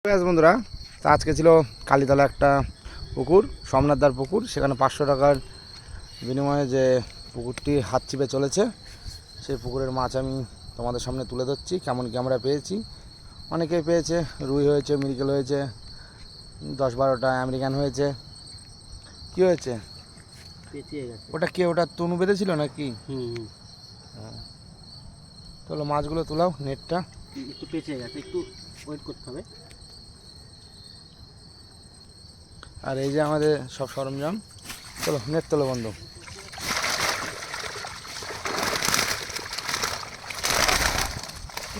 বন্ধুরা, তা আজকে ছিল কালীতলা একটা পুকুর, সোমনাথদার পুকুর। সেখানে 500 টাকার বিনিময়ে যে পুকুরটি হাত চিপে চলেছে, সেই পুকুরের মাছ আমি তোমাদের সামনে তুলে ধরছি। কেমন কি আমরা পেয়েছি, অনেকেই পেয়েছে। রুই হয়েছে, মৃগেল হয়েছে, 10-12টা আমেরিকান হয়েছে। কি হয়েছে ওটা? কে ওটা তনু বেঁধেছিল নাকি? চলো মাছগুলো তুলাও, নেটটা একটু পেঁচে গেছে, একটু ওয়েট করতে হবে। আর এই যে আমাদের সব সরঞ্জাম। চলো নেট তোলো বন্ধু।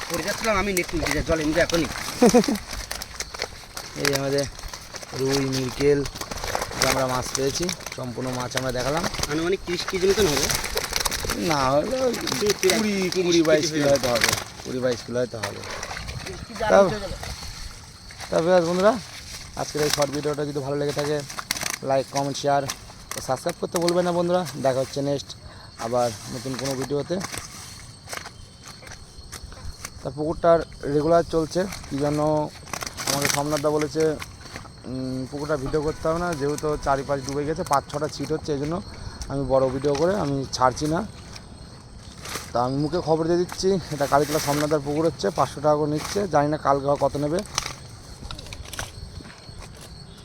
পড়ে যাচ্ছিলাম আমি, নেট তুলতে যাই, জল এমনি এখনই। এই আমাদের রুই, মৃগেল আমরা মাছ পেয়েছি। সম্পূর্ণ মাছ আমরা দেখালাম। আনুমানিক 30 কেজি মতন হবে, না হলে 20-22 কিলো হয়তো হবে। 20-22 কিলো হয়তো হবে। তবে বন্ধুরা, আজকের এই শর্ট ভিডিওটা যদি ভালো লেগে থাকে, লাইক, কমেন্ট, শেয়ার ও সাবস্ক্রাইব করতে বলবেন না বন্ধুরা। দেখা হচ্ছে নেক্সট আবার নতুন কোনো ভিডিওতে। তা পুকুরটার রেগুলার চলছে, কী জন্য আমাকে সোমনাথদা বলেছে পুকুরটা ভিডিও করতে হবে না, যেহেতু চারিপাশ ডুবে গেছে, 5-6টা ছিট হচ্ছে, এই জন্য আমি বড় ভিডিও করে আমি ছাড়ছি না। তা আমি মুখে খবর দিয়ে দিচ্ছি, এটা কালীতলা সোমনাথদার পুকুর হচ্ছে। 500 টাকা করে নিচ্ছে, জানি না কালকে কত নেবে।